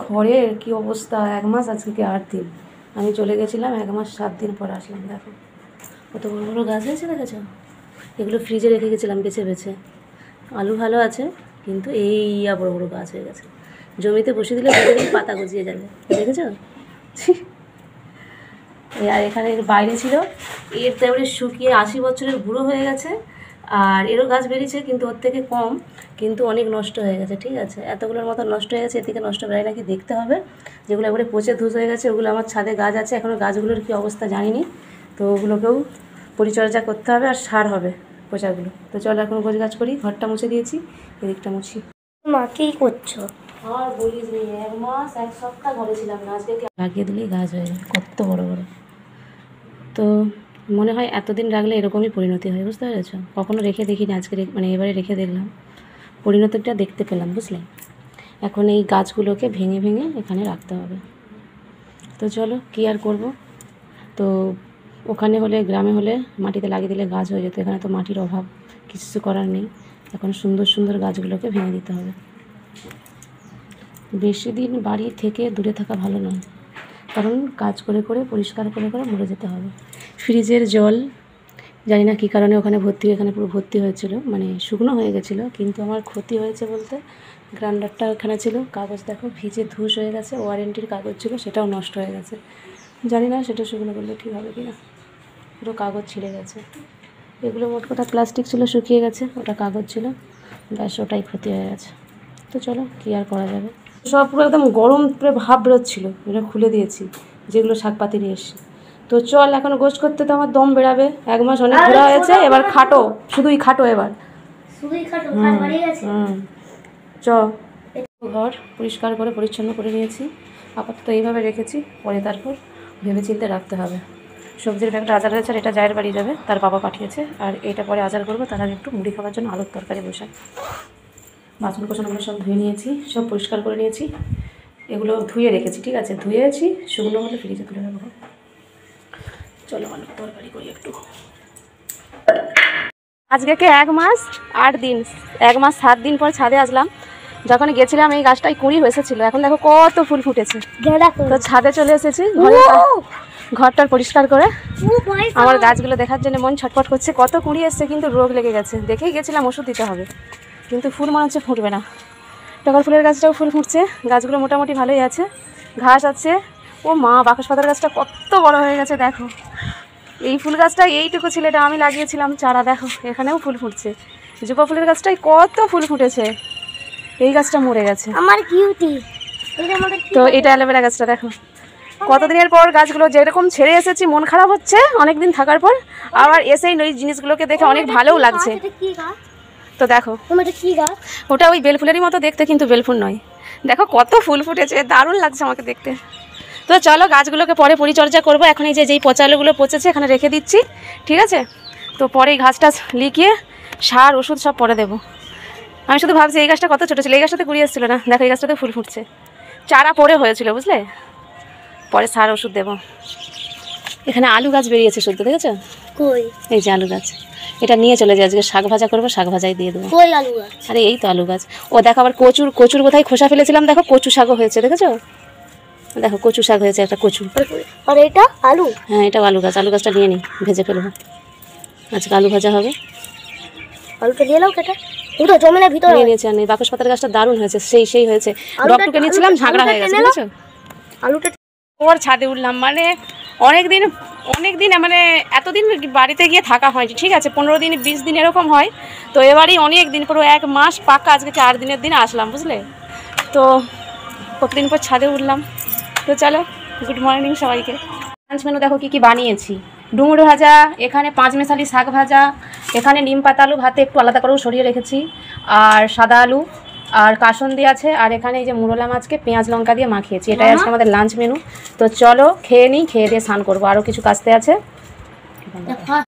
ঘরের কি অবস্থা, 1 মাস আজকে কি 8 দিন আমি চলে গেছিলাম, 1 মাস 7 দিন পর আসলাম। দেখো কত বড় বড় গাছ হয়েছে, দেখেছ? এগুলো ফ্রিজে রেখে গেছিলাম বেছে বেছে। আলু ভালো আছে, কিন্তু এই বড় বড় গাছ হয়ে গেছে। জমিতে বসে দিলে পাতা গজিয়ে যাবে, দেখেছ? আর এখানে বাইরে ছিল, এর তারপরে শুকিয়ে 80 বছরের বুড়ো হয়ে গেছে। আর এরও গাছ বেরিয়েছে, কিন্তু ওর থেকে কম, কিন্তু অনেক নষ্ট হয়ে গেছে। ঠিক আছে, এতগুলোর মতো নষ্ট হয়ে গেছে। এর থেকে নষ্ট বেড়ায় নাকি দেখতে হবে, যেগুলো একবারে পচে ধুস হয়ে গেছে। ওগুলো আমার ছাদে গাছ আছে, এখনও গাছগুলোর কী অবস্থা জানিনি। তো ওগুলোকেও পরিচর্যা করতে হবে, আর সার হবে পচাগুলো। তো চলো এখন গোছ গাছ করি। ঘরটা মুছে দিয়েছি, এদিকটা মুছি। মা কী করছো? আর বলিস নি, 1 মাস 1 সপ্তাহ ঘরে ছিলাম না। আজকে লাগিয়ে দিলেই গাছ হয়ে যায়, কত বড় বড়। তো মনে হয় এতদিন রাখলে এরকমই পরিণতি হয়, বুঝতে পেরেছ? কখনো রেখে দেখিনি, আজকে মানে এবারে রেখে দেখলাম, পরিণতিটা দেখতে পেলাম, বুঝলে? এখন এই গাছগুলোকে ভেঙে ভেঙে এখানে রাখতে হবে। তো চলো কী আর করব। তো ওখানে হলে, গ্রামে হলে মাটিতে লাগিয়ে দিলে গাছ হয়ে যেত। এখানে তো মাটির অভাব, কিছু করার নেই। এখন সুন্দর সুন্দর গাছগুলোকে ভেঙে দিতে হবে। বেশি দিন বাড়ি থেকে দূরে থাকা ভালো নয়, কারণ কাজ করে করে পরিষ্কার করে করে মরে যেতে হবে। ফ্রিজের জল জানি না কী কারণে ওখানে ভর্তি, এখানে পুরো ভর্তি হয়েছিল, মানে শুকনো হয়ে গেছিলো। কিন্তু আমার ক্ষতি হয়েছে বলতে, গ্রাইন্ডারটা ওখানে ছিল, কাগজ দেখো ভিজে ধূস হয়ে গেছে, ওয়ারেন্টির কাগজ ছিল, সেটাও নষ্ট হয়ে গেছে। জানি না সেটা শুকনো করলে ঠিক হবে কি না, পুরো কাগজ ছিঁড়ে গেছে। এগুলো মোট কথা প্লাস্টিক ছিল, শুকিয়ে গেছে, ওটা কাগজ ছিল, ব্যাস ওটাই ক্ষতি হয়ে গেছে। তো চলো কী আর করা যাবে। সব পুরো একদম গরম পুরো ভাব বেরোচ্ছিলো, এটা খুলে দিয়েছি, যেগুলো শাকপাতি নিয়ে এসছি। তো চল এখন গোছ করতে, তো আমার দম বেরাবে। 1 মাস অনেক ঘোরা হয়েছে, এবার খাটো, শুধুই খাটো এবার। চ ঘর পরিষ্কার করে পরিচ্ছন্ন করে নিয়েছি, আপাতত এইভাবে রেখেছি, পরে তারপর ভেবে চিন্তে রাখতে হবে। সবজির ব্যাগটা আচার হয়েছে, আর এটা জায়ের বাড়ি যাবে, তার বাবা পাঠিয়েছে। আর এটা পরে আচার করবো, তার আগে একটু মুড়ি খাওয়ার জন্য আলুর তরকারি বসাই। বাসন কোসনগুলো সব ধুয়ে নিয়েছি, সব পরিষ্কার করে নিয়েছি। এগুলো ধুয়ে রেখেছি, ঠিক আছে, ধুয়েছি, শুকনো হলে ফ্রিজে তুলে রাখবো। চলো আলুর তরকারি করি একটু। আজকে 1 মাস 8 দিন, 1 মাস 7 দিন পর ছাদে আসলাম। যখন গেছিলাম এই গাছটাই কুঁড়ি হয়েছিল, এখন দেখো কত ফুল ফুটেছে। তো ছাদে চলে এসেছি, ঘরটার পরিষ্কার করে। আমার গাছগুলো দেখার জন্য মন ছটফট করছে, কত কুঁড়ি এসছে, কিন্তু রোগ লেগে গেছে। দেখেই গেছিলাম ওষুধ দিতে হবে, কিন্তু ফুল মনে হচ্ছে ফুটবে না। টগর ফুলের গাছটাও ফুল ফুটছে, গাছগুলো মোটামুটি ভালোই আছে, ঘাস আছে। ও মা, বাকস পাতার গাছটা কত বড় হয়ে গেছে দেখো। এই ফুল গাছটা এইটুকু ছিল, এটা আমি লাগিয়েছিলাম চারা, দেখো এখানেও ফুল ফুটছে। জবা ফুলের গাছটাই কত ফুল ফুটেছে, এই গাছটা মরে গেছে আমার কিউটি। তো এটা অ্যালোভেরা গাছটা দেখো, কতদিনের পর গাছগুলো যেরকম ছেড়ে এসেছি, মন খারাপ হচ্ছে অনেকদিন থাকার পর, আবার এসেই ওই জিনিসগুলোকে দেখে অনেক ভালোও লাগছে। তো দেখো ওটা ওই বেলফুলেরই মতো দেখতে, কিন্তু বেলফুল নয়। দেখো কত ফুল ফুটেছে, দারুণ লাগছে আমাকে দেখতে। তো চলো গাছগুলোকে পরে পরিচর্যা করবো। এখন এই যেই পচা আলুগুলো পচেছে এখানে রেখে দিচ্ছি, ঠিক আছে? তো পরে এই ঘাসটা লিখিয়ে সার ওষুধ সব পরে দেবো। আমি শুধু ভাবছি এই গাছটা কত ছোটো ছিল, এই গাছটাতে কুড়িয়ে এসেছিলো না, দেখো এই গাছটাতে ফুল ফুটছে, চারা পরে হয়েছিল, বুঝলে? পরে সার ওষুধ দেবো। এখানে আলু গাছ বেরিয়েছে শুদ্ধ, দেখেছো? এই যে আলু গাছ, এটা নিয়ে চলে যায়, আজকে শাক ভাজা করবো, শাক ভাজাই দিয়ে দেবো। আরে এই তো আলু গাছ। ও দেখো আবার কচুর কোথায় খোসা ফেলেছিলাম, দেখো কচু শাকও হয়েছে, দেখেছো? দেখো কচু শাক হয়েছে, একটা কচু। আর এটা আলু? হ্যাঁ এটাও আলু গাছ। আলু গাছটা নিয়ে নিই, ভেজে ফেলবো, আজকে আলু ভাজা হবে। আলুটা দিয়ে নাও কেটে, পুরো জমিনের ভিতরে নিয়ে নিয়েছি। আমি বাকস পাতার গাছটা দারুণ হয়েছে, সেই হয়েছে। ডকটুকে নিয়েছিলাম, ঝাগড়া হয়ে গেছে, বুঝেছো? আলুটা ওর ছাদে উঠলাম, মানে অনেক দিন মানে এতদিন বাড়িতে গিয়ে থাকা হয়নি, ঠিক আছে? 15 দিন 20 দিন এরকম হয়। তো এবারই অনেক দিন, পুরো 1 মাস পাকা, আজকে 4 দিনের দিন আসলাম, বুঝলে? তো কতদিন পর ছাদে উঠলাম। তো চলো গুড মর্নিং সবাইকে। লাঞ্চ মেনু দেখো কী কী বানিয়েছি। ডুমুর ভাজা, এখানে 5 মেশালি শাক ভাজা, এখানে নিম পাতা আলু ভাতে একটু আলাদা করেও সরিয়ে রেখেছি, আর সাদা আলু আর কাসন্দি আছে, আর এখানে এই যে মুরলা মাছকে পেঁয়াজ লঙ্কা দিয়ে মাখিয়েছি। এটাই আজকে আমাদের লাঞ্চ মেনু। তো চলো খেয়ে নিই, খেয়ে দিয়ে স্নান করবো, আরও কিছু কাজতে আছে।